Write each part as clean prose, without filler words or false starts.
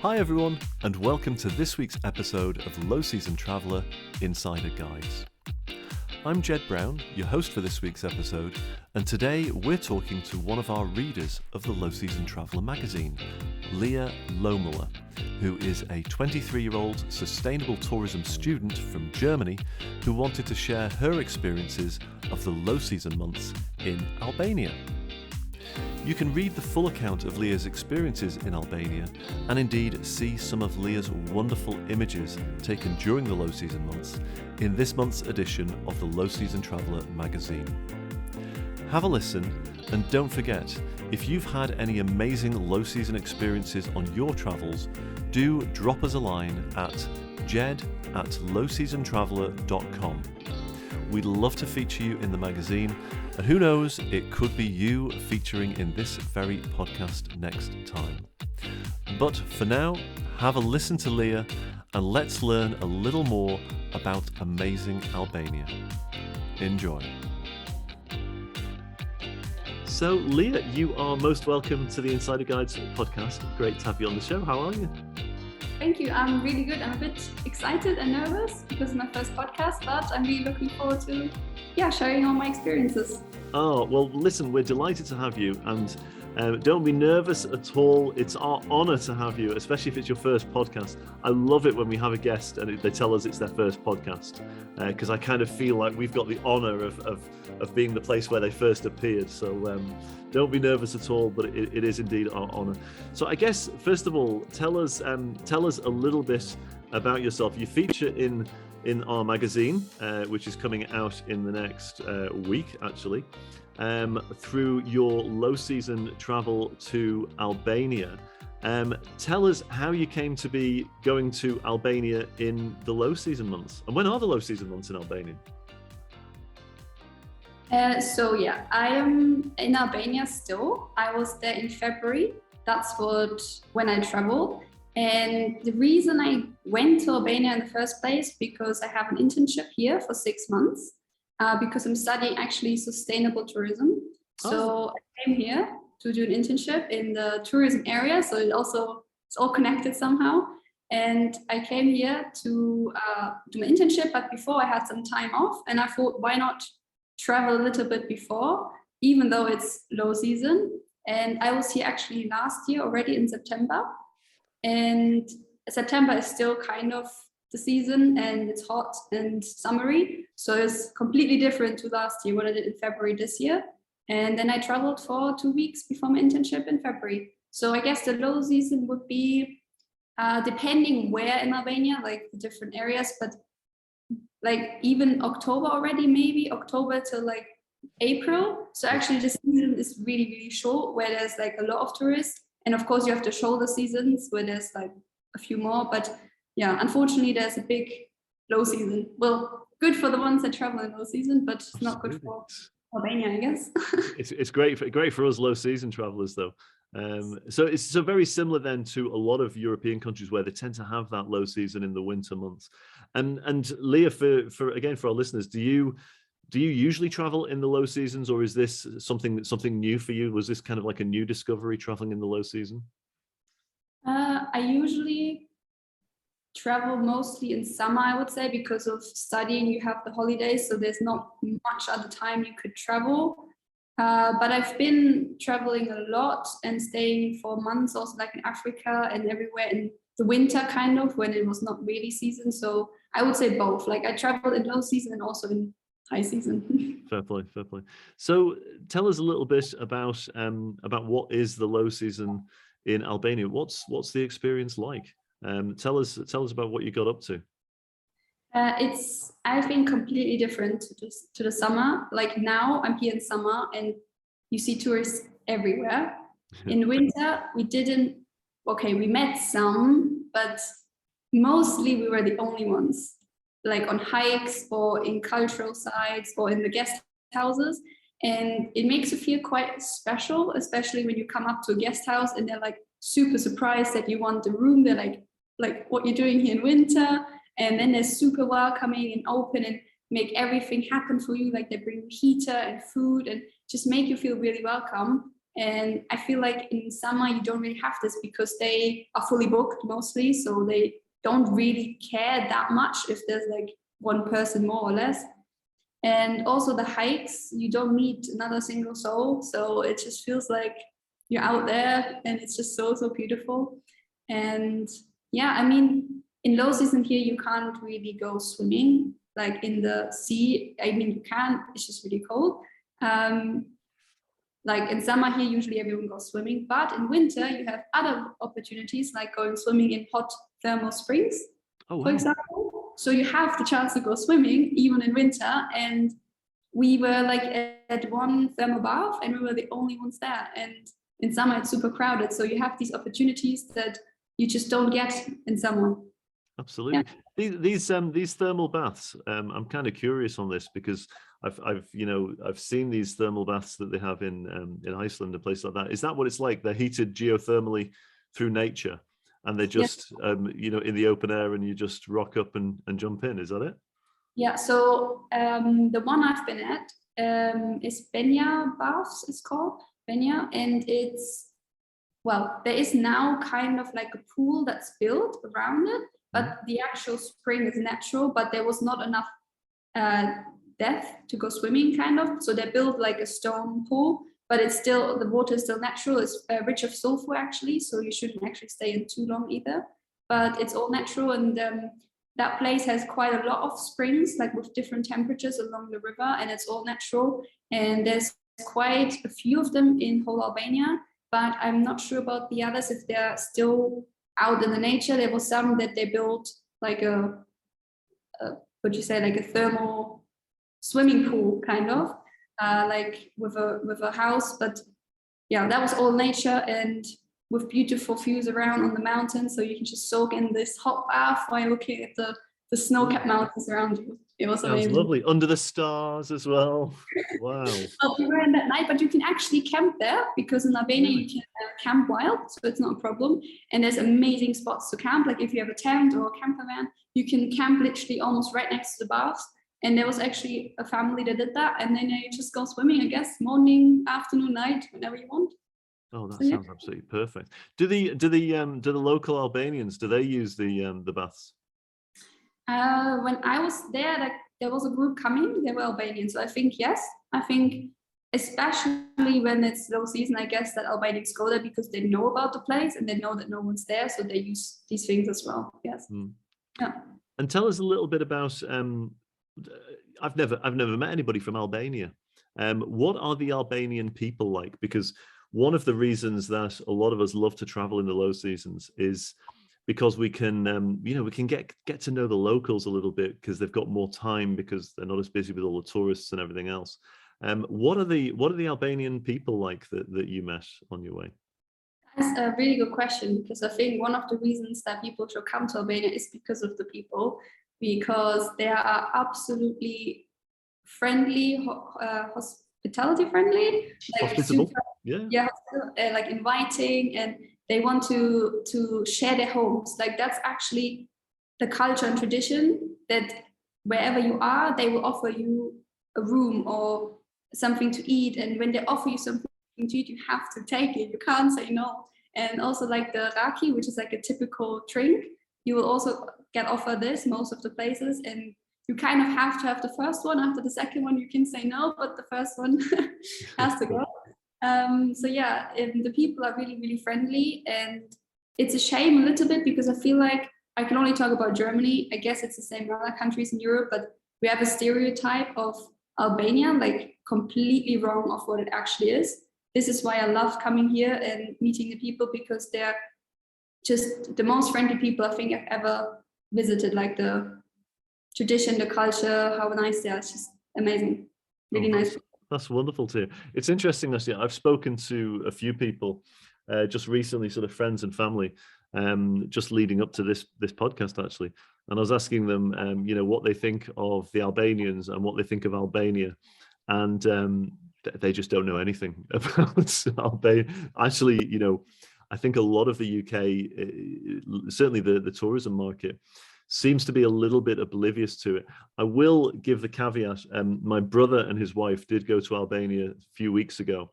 Hi everyone, and welcome to this week's episode of Low Season Traveller Insider Guides. I'm Jed Brown, your host for this week's episode, and today we're talking to one of our readers of the Low Season Traveller magazine, Lea Lohmueller, who is a 23-year-old sustainable tourism student from Germany who wanted to share her experiences of the low season months in Albania. You can read the full account of Lea's experiences in Albania and indeed see some of Lea's wonderful images taken during the low season months in this month's edition of the Low Season Traveller magazine. Have a listen, and don't forget, if you've had any amazing low season experiences on your travels, do drop us a line at jed@lowseasontraveller.com. We'd love to feature you in the magazine, and who knows, it could be you featuring in this very podcast next time. But for now, have a listen to Lea and let's learn a little more about amazing Albania. Enjoy. So Lea, you are most welcome to the Insider Guides podcast. Great to have you on the show. How are you? Thank you. I'm really good. I'm a bit excited and nervous because it's my first podcast, but I'm really looking forward to sharing all my experiences. Oh, well, listen, we're delighted to have you, and don't be nervous at all. It's our honour to have you, especially if it's your first podcast. I love it when we have a guest and they tell us it's their first podcast, because I kind of feel like we've got the honour of being the place where they first appeared. So don't be nervous at all, but it is indeed our honour. So I guess, first of all, tell us a little bit about yourself. You feature in our magazine, which is coming out in the next week, actually, through your low season travel to Albania. Tell us how you came to be going to Albania in the low season months. And when are the low season months in Albania? I am in Albania still. I was there in February. That's when I traveled. And the reason I went to Albania in the first place, because I have an internship here for 6 months, because I'm studying actually sustainable tourism. So I came here to do an internship in the tourism area. So it's all connected somehow. And I came here to do my internship, but before I had some time off, and I thought, why not travel a little bit before, even though it's low season. And I was here actually last year already in September. And September is still kind of the season, and it's hot and summery. So it's completely different to last year, what I did in February this year. And then I traveled for 2 weeks before my internship in February. So I guess the low season would be, depending where in Albania, like the different areas, but like even October already, maybe October to like April. So actually the season is really, really short, where there's like a lot of tourists. And of course you have the shoulder seasons where there's like a few more, but unfortunately there's a big low season. Well, good for the ones that travel in low season, but not good for Albania, I guess. It's great for us low season travelers though. So it's very similar then to a lot of European countries where they tend to have that low season in the winter months. And Lea, for our listeners, do you usually travel in the low seasons, or is this something new for you? Was this kind of like a new discovery, traveling in the low season? I usually travel mostly in summer, I would say, because of studying. You have the holidays, so there's not much other time you could travel. But I've been traveling a lot and staying for months, also like in Africa and everywhere in the winter, kind of, when it was not really season. So I would say both. Like I traveled in low season and also in high season. Fair play. So tell us a little bit about what is the low season in Albania. What's the experience like? Tell us about what you got up to. It's, I think, completely different to the summer. Like now I'm here in summer and you see tourists everywhere. In winter, we met some, but mostly we were the only ones, like on hikes or in cultural sites or in the guest houses. And it makes you feel quite special, especially when you come up to a guest house and they're like super surprised that you want the room. They're like what you're doing here in winter. And then they're super welcoming and open and make everything happen for you. Like they bring heater and food and just make you feel really welcome. And I feel like in summer you don't really have this because they are fully booked mostly, so they don't really care that much if there's like one person more or less. And also the hikes, you don't meet another single soul, so it just feels like you're out there, and it's just so beautiful. And yeah, I mean, in low season here you can't really go swimming like in the sea. I mean, you can, it's just really cold. Like in summer here usually everyone goes swimming, but in winter you have other opportunities like going swimming in hot thermal springs, for example. So you have the chance to go swimming even in winter. And we were like at one thermal bath and we were the only ones there, and in summer it's super crowded, so you have these opportunities that you just don't get in summer. Absolutely. Yeah. These thermal baths, I'm kind of curious on this because I've seen these thermal baths that they have in Iceland and places like that. Is that what it's like? They're heated geothermally through nature, and they're just in the open air, and you just rock up and jump in. Is that it? Yeah. So the one I've been at is Benya Baths. It's called Benya, and there is now kind of like a pool that's built around it, but the actual spring is natural, but there was not enough depth to go swimming, kind of. So they built like a stone pool, but it's still, the water is still natural. It's rich of sulfur actually, so you shouldn't actually stay in too long either. But it's all natural, and that place has quite a lot of springs, like with different temperatures along the river, and it's all natural. And there's quite a few of them in whole Albania, but I'm not sure about the others if they're still out in the nature. There was some that they built like a thermal swimming pool kind of, like with a house. But yeah, that was all nature and with beautiful views around on the mountains, so you can just soak in this hot bath while looking at the snow-capped mountains around you. It was amazing. Sounds lovely. Under the stars as well. Wow. Well, we were in that night, but you can actually camp there because in Albania you can camp wild, so it's not a problem. And there's amazing spots to camp. Like if you have a tent or a camper van, you can camp literally almost right next to the baths. And there was actually a family that did that, and then you just go swimming, I guess, morning, afternoon, night, whenever you want. Oh, that sounds absolutely perfect. Do the local Albanians, do they use the baths? When I was there, like there was a group coming, they were Albanians. So I think yes. I think especially when it's low season, I guess that Albanians go there because they know about the place and they know that no one's there, so they use these things as well. Yes. Yeah. And tell us a little bit about. I've never met anybody from Albania. What are the Albanian people like? Because one of the reasons that a lot of us love to travel in the low seasons is because we can, we can get to know the locals a little bit because they've got more time because they're not as busy with all the tourists and everything else. What are the Albanian people like that you met on your way? That's a really good question, because I think one of the reasons that people should come to Albania is because of the people, because they are absolutely friendly, hospitality friendly, like hospitable. Like inviting, and they want to share their homes. Like that's actually the culture and tradition, that wherever you are, they will offer you a room or something to eat, and when they offer you something to eat, you have to take it. You can't say no. And also like the raki, which is like a typical drink, you will also get offered this most of the places, and you kind of have to have the first one. After the second one you can say no, but the first one has to go. So yeah, the people are really, really friendly, and it's a shame a little bit because I feel like I can only talk about Germany. I guess it's the same in other countries in Europe, but we have a stereotype of Albania, like completely wrong of what it actually is. This is why I love coming here and meeting the people, because they're just the most friendly people I think I've ever visited. Like the tradition, the culture, how nice they are. It's just amazing. Really nice. That's wonderful to hear. It's interesting, actually. I've spoken to a few people just recently, sort of friends and family, just leading up to this podcast, actually. And I was asking them, what they think of the Albanians and what they think of Albania. And they just don't know anything about Albania. Actually, I think a lot of the UK, certainly the tourism market, seems to be a little bit oblivious to it. I will give the caveat, my brother and his wife did go to Albania a few weeks ago,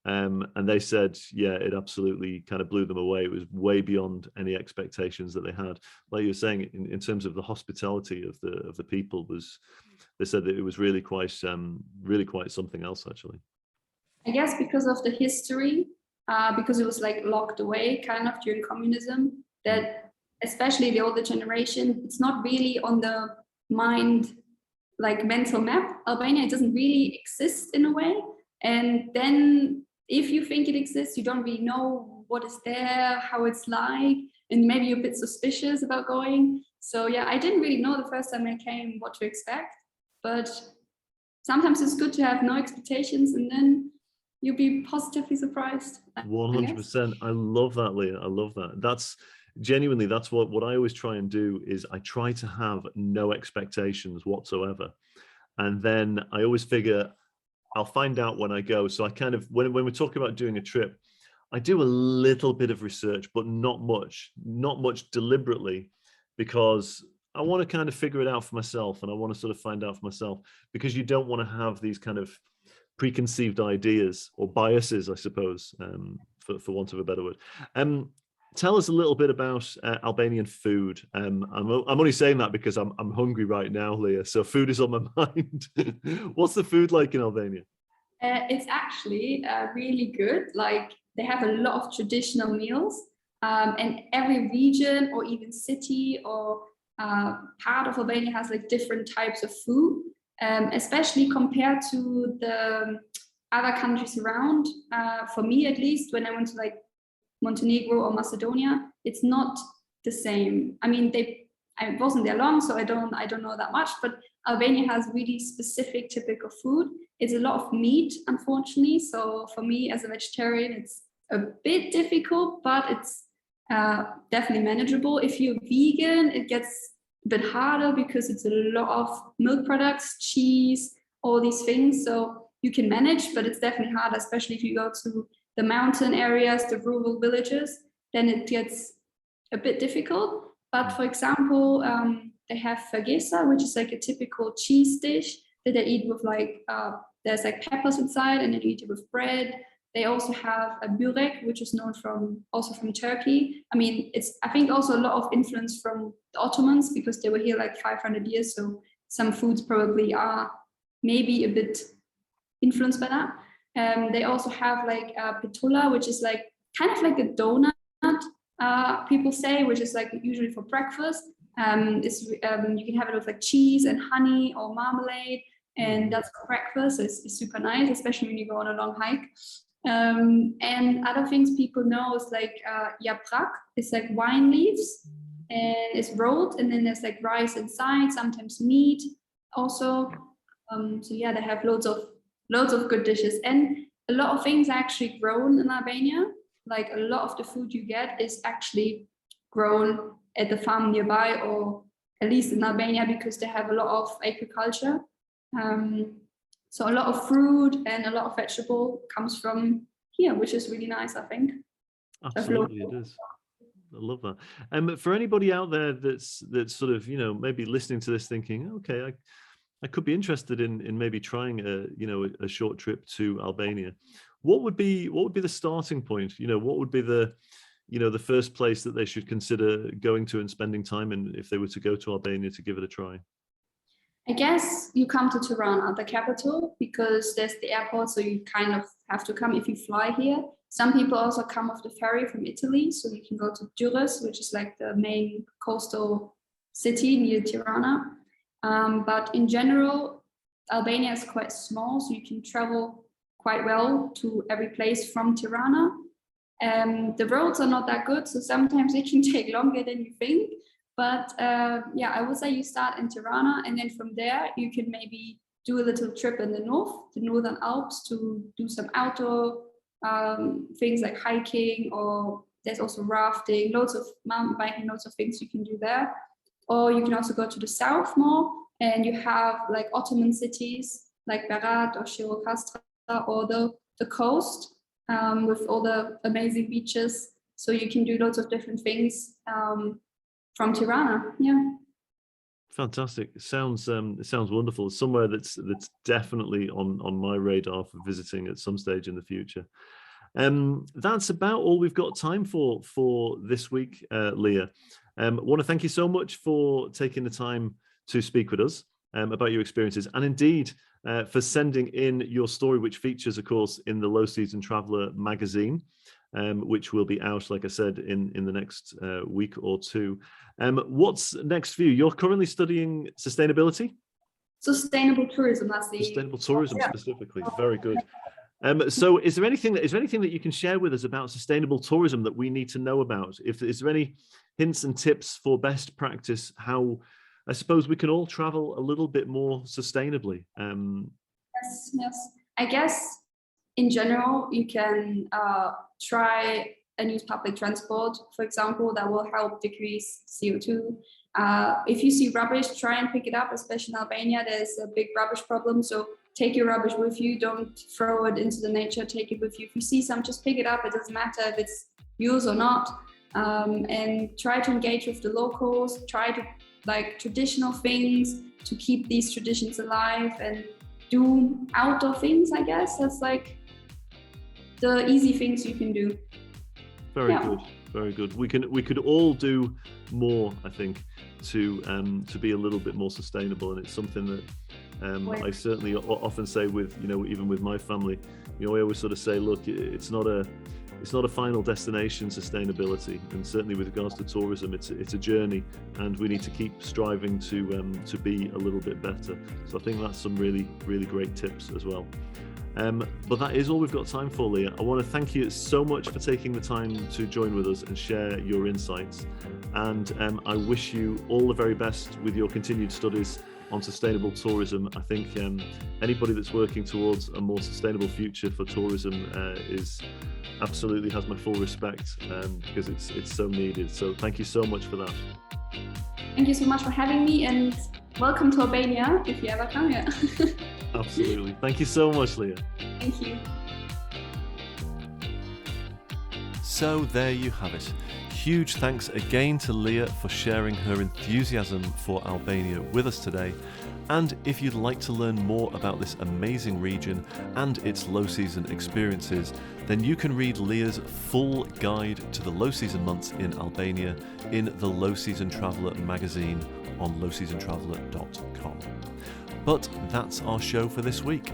And they said, yeah, it absolutely kind of blew them away. It was way beyond any expectations that they had. Like you were saying, in terms of the hospitality of the people, they said that it was really quite something else, actually. I guess because of the history, because it was like locked away kind of during communism, that especially the older generation, it's not really on the mind, like mental map. Albania, it doesn't really exist in a way. And then if you think it exists, you don't really know what is there, how it's like, and maybe you're a bit suspicious about going. So yeah, I didn't really know the first time I came what to expect, but sometimes it's good to have no expectations and then you'll be positively surprised. 100%. I love that, Lea. I love that. That's genuinely, that's what I always try and do, is I try to have no expectations whatsoever. And then I always figure I'll find out when I go. So I kind of, when we're talking about doing a trip, I do a little bit of research, but not much deliberately, because I want to kind of figure it out for myself, and I want to sort of find out for myself, because you don't want to have these kind of preconceived ideas or biases, I suppose, for want of a better word. Tell us a little bit about Albanian food. I'm only saying that because I'm hungry right now, Lea. So food is on my mind. What's the food like in Albania? It's actually really good. Like they have a lot of traditional meals, and every region or even city or part of Albania has like different types of food, especially compared to the other countries around. For me, at least, when I went to like Montenegro or Macedonia, it's not the same. I mean, I wasn't there long, so I don't know that much. But Albania has really specific, typical food. It's a lot of meat, unfortunately. So for me, as a vegetarian, it's a bit difficult, but it's definitely manageable. If you're vegan, it gets a bit harder because it's a lot of milk products, cheese, all these things. So you can manage, but it's definitely hard, especially if you go to the mountain areas, the rural villages, then it gets a bit difficult. But for example, they have fagesa, which is like a typical cheese dish that they eat with like, there's like peppers inside and then you eat it with bread. They also have a burek, which is known also from Turkey. I mean, I think also a lot of influence from the Ottomans because they were here like 500 years. So some foods probably are maybe a bit influenced by that. They also have like pitola, which is like kind of like a donut, people say, which is like usually for breakfast. You can have it with like cheese and honey or marmalade, and that's for breakfast. So it's super nice, especially when you go on a long hike. And other things people know is like yaprak. It's like wine leaves, and it's rolled, and then there's like rice inside, sometimes meat also. So yeah, they have loads of good dishes, and a lot of things are actually grown in Albania. Like a lot of the food you get is actually grown at the farm nearby, or at least in Albania, because they have a lot of agriculture. So a lot of fruit and a lot of vegetable comes from here, which is really nice, I think. Absolutely, it is. I love that. For anybody out there that's sort of, maybe listening to this thinking, okay, I could be interested in maybe trying a short trip to Albania. What would be the starting point? What would be the first place that they should consider going to and spending time in if they were to go to Albania to give it a try? I guess you come to Tirana, the capital, because there's the airport, so you kind of have to come if you fly here. Some people also come off the ferry from Italy, so you can go to Durrës, which is like the main coastal city near Tirana. But in general, Albania is quite small, so you can travel quite well to every place from Tirana. The roads are not that good, so sometimes it can take longer than you think. But yeah, I would say you start in Tirana, and then from there you can maybe do a little trip in the Northern Alps, to do some outdoor things like hiking, or there's also rafting, loads of mountain biking, loads of things you can do there. Or you can also go to the south more, and you have like Ottoman cities like Berat or Shirokastra, or the coast with all the amazing beaches. So you can do loads of different things from Tirana. Yeah. Fantastic. It sounds wonderful. It's somewhere that's definitely on my radar for visiting at some stage in the future. That's about all we've got time for this week, Lea. I want to thank you so much for taking the time to speak with us about your experiences, and indeed for sending in your story, which features, of course, in the Low Season Traveller magazine, which will be out, like I said, in the next week or two. What's next for you? You're currently studying sustainability? Sustainable tourism, that's the... Sustainable tourism specifically. Very good. So is there anything that you can share with us about sustainable tourism that we need to know about? Is there any hints and tips for best practice, how I suppose we can all travel a little bit more sustainably? Yes. I guess in general, you can try and use public transport, for example, that will help decrease CO2. If you see rubbish, try and pick it up, especially in Albania, there's a big rubbish problem. So take your rubbish with you, don't throw it into the nature, take it with you. If you see some, just pick it up. It doesn't matter if it's yours or not. And try to engage with the locals, try to like traditional things to keep these traditions alive, and do outdoor things, I guess. That's like the easy things you can do. Very good. We could all do more, I think, to be a little bit more sustainable, and it's something that I certainly often say with, even with my family, I always sort of say, look, it's not a final destination, sustainability, and certainly with regards to tourism, it's a journey, and we need to keep striving to be a little bit better. So I think that's some really, really great tips as well. But that is all we've got time for, Lea. I want to thank you so much for taking the time to join with us and share your insights. And I wish you all the very best with your continued studies on sustainable tourism. I think anybody that's working towards a more sustainable future for tourism absolutely has my full respect, because it's so needed. So thank you so much for that. Thank you so much for having me, and welcome to Albania if you ever come here. Absolutely. Thank you so much, Lea. Thank you. So there you have it. Huge thanks again to Lea for sharing her enthusiasm for Albania with us today. And if you'd like to learn more about this amazing region and its low season experiences, then you can read Lea's full guide to the low season months in Albania in the Low Season Traveller magazine on lowseasontraveller.com. But that's our show for this week.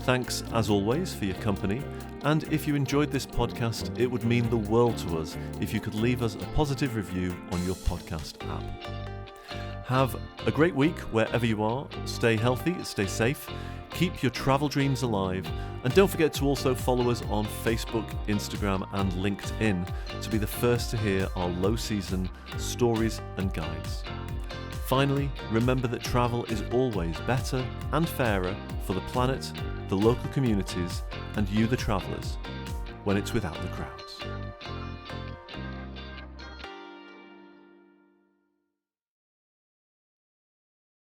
Thanks as always for your company, and if you enjoyed this podcast, it would mean the world to us if you could leave us a positive review on your podcast app. Have a great week wherever you are. Stay healthy, stay safe, keep your travel dreams alive, and don't forget to also follow us on Facebook, Instagram and LinkedIn to be the first to hear our low season stories and guides. Finally, remember that travel is always better and fairer for the planet, the local communities, and you, the travellers, when it's without the crowds.